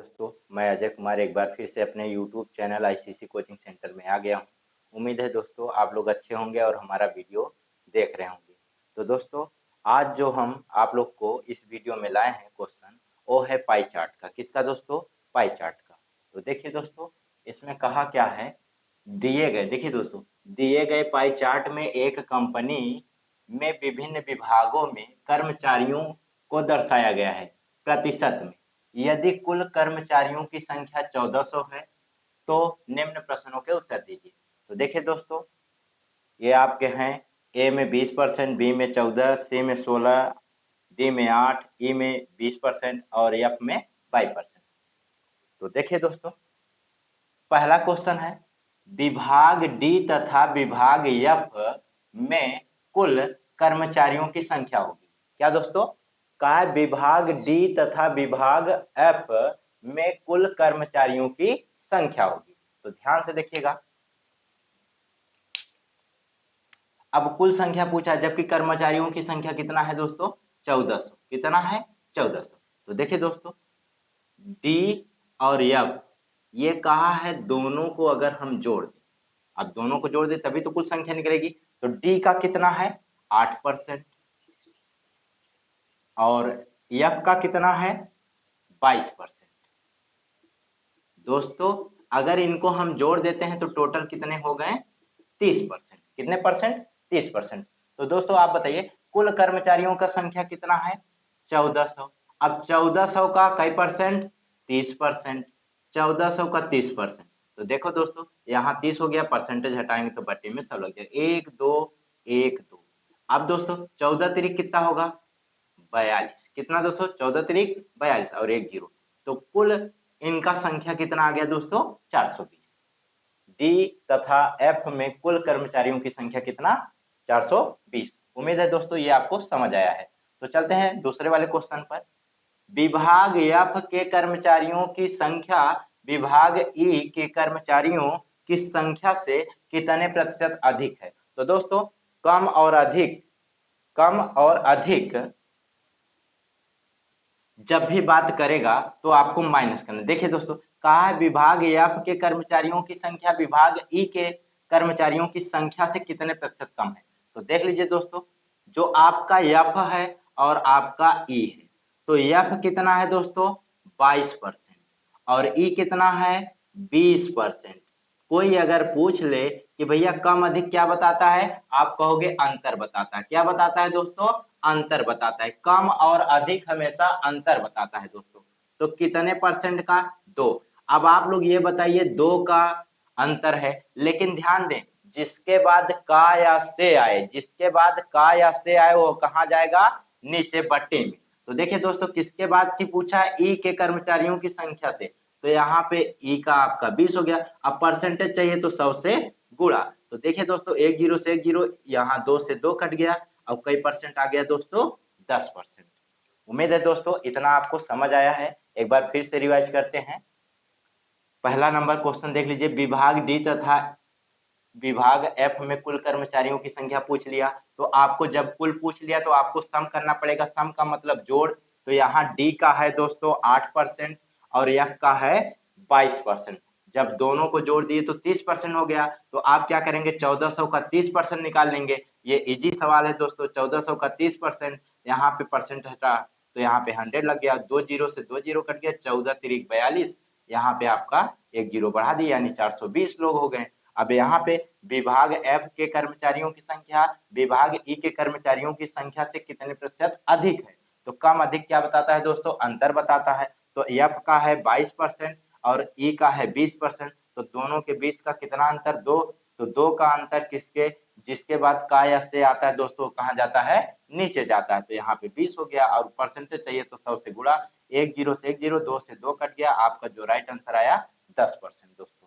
दोस्तों, मैं अजय कुमार एक बार फिर से अपने YouTube channel ICC coaching centre में आ गया हूँ। उम्मीद है दोस्तों आप लोग अच्छे होंगे और हमारा वीडियो देख रहे होंगे। तो दोस्तों, आज जो हम आप लोग को इस वीडियो में लाए हैं क्वेश्चन, वो है पाई चार्ट का। किसका दोस्तों? पाई चार्ट का। तो देखिए दोस्तों, इसमें कहा क्या है, देखिए दोस्तों, दिए गए पाई चार्ट में एक कंपनी में विभिन्न विभागों में कर्मचारियों को दर्शाया गया है प्रतिशत में। यदि कुल कर्मचारियों की संख्या 1400 है तो निम्न प्रश्नों के उत्तर दीजिए। तो देखिए दोस्तों, ये आपके हैं, ए में 20%, बी में 14, सी में 16, डी में 8, ई में 20% और एफ में 22%। तो देखिए दोस्तों, पहला क्वेश्चन है, विभाग डी तथा विभाग एफ में कुल कर्मचारियों की संख्या होगी। क्या दोस्तों? कहा है विभाग डी तथा विभाग एफ में कुल कर्मचारियों की संख्या होगी। तो ध्यान से देखिएगा, अब कुल संख्या पूछा है, जबकि कर्मचारियों की संख्या कितना है दोस्तों? 1400। कितना है? 1400। तो देखिए दोस्तों, डी और एफ ये कहा है दोनों को अगर हम जोड़ दें, अब दोनों को जोड़ दें तभी तो कुल संख्या निकलेगी। तो डी का कितना है? 8% और एफ का कितना है? 22%। दोस्तों, अगर इनको हम जोड़ देते हैं तो टोटल कितने हो गए? 30%। कितने परसेंट? 30%। तो दोस्तों आप बताइए, कुल कर्मचारियों का संख्या कितना है? 1400। अब 1400 का कई परसेंट? 30%। 1400 का 30%। तो देखो दोस्तों, यहाँ 30 हो गया, परसेंटेज हटाएंगे तो बट्टे में सब लग जाएगा, 1 2 1 2। अब दोस्तों 14 तिरिक कितना होगा? 42। कितना दोस्तों? 14 तिरिक 42 और 1 0। तो कुल इनका संख्या कितना आ गया दोस्तों? 420। डी तथा एफ में कुल कर्मचारियों की संख्या कितना? 420। उम्मीद है दोस्तों ये आपको समझ आया है। तो चलते हैं दूसरे वाले क्वेश्चन पर। विभाग एफ के कर्मचारियों की संख्या विभाग ई के कर्मचारियों की संख्या से कितने प्रतिशत अधिक है? तो दोस्तों, कम और अधिक जब भी बात करेगा तो आपको माइनस करना। देखिए दोस्तों, कहा है विभाग एफ के कर्मचारियों की संख्या विभाग ई के कर्मचारियों की संख्या से कितने प्रतिशत कम है। तो देख लीजिए दोस्तों, जो आपका एफ है और आपका ई है, तो एफ कितना है दोस्तों? 22% और ई कितना है? 20%। कोई अगर पूछ ले कि भैया कम अधिक क्या बताता है, आप कहोगे अंतर बताता है। क्या बताता है दोस्तों? अंतर बताता है। कम और अधिक हमेशा अंतर बताता है दोस्तों। तो कितने परसेंट का? 2। अब आप लोग ये बताइए, 2 का अंतर है, लेकिन ध्यान दें, जिसके बाद का या से आए, जिसके बाद का या से आए वो कहाँ जाएगा? नीचे बट्टे में। तो देखिए दोस्तों, किसके बाद की पूछा है? ई के कर्मचारियों की संख्या से। तो यहाँ पे ई का आपका 20 हो गया। अब परसेंटेज चाहिए तो 100 से गुणा। तो देखिए दोस्तों, 1 0 से 1 0, यहाँ 2 से 2 कट गया। अब कई परसेंट आ गया दोस्तों? 10%। उम्मीद है दोस्तों इतना आपको समझ आया है। एक बार फिर से रिवाइज करते हैं। पहला नंबर क्वेश्चन देख लीजिए, विभाग डी तथा विभाग एफ में कुल कर्मचारियों की संख्या पूछ लिया। तो आपको जब कुल पूछ लिया तो आपको सम करना पड़ेगा। सम का मतलब जोड़। तो यहाँ डी का है दोस्तों 8% और एफ का है 22%। जब दोनों को जोड़ दिए तो 30% हो गया। तो आप क्या करेंगे? 1400 का 30% निकाल लेंगे। ये इजी सवाल है दोस्तों। 1400 का 30%, यहाँ पे परसेंट हटा तो यहाँ पे 100 लग गया। 2 0 से 2 0 कट गया। 14 तिरिक 42, यहाँ पे आपका 1 0 बढ़ा दिया, यानी 420 लोग हो गए। अब यहाँ पे विभाग एफ के कर्मचारियों की संख्या विभाग ई के कर्मचारियों की संख्या से कितने प्रतिशत अधिक है? तो कम अधिक क्या बताता है दोस्तों? अंतर बताता है। तो एफ का है 22% और ई का है 20%। तो दोनों के बीच का कितना अंतर? 2। तो 2 का अंतर किसके, जिसके बाद का या से आता है दोस्तों, कहाँ जाता है? नीचे जाता है। तो यहाँ पे 20 हो गया और परसेंटेज चाहिए तो 100 से गुणा। 1 0 से 1 0, 2 से 2 कट गया। आपका जो राइट आंसर आया 10% दोस्तों।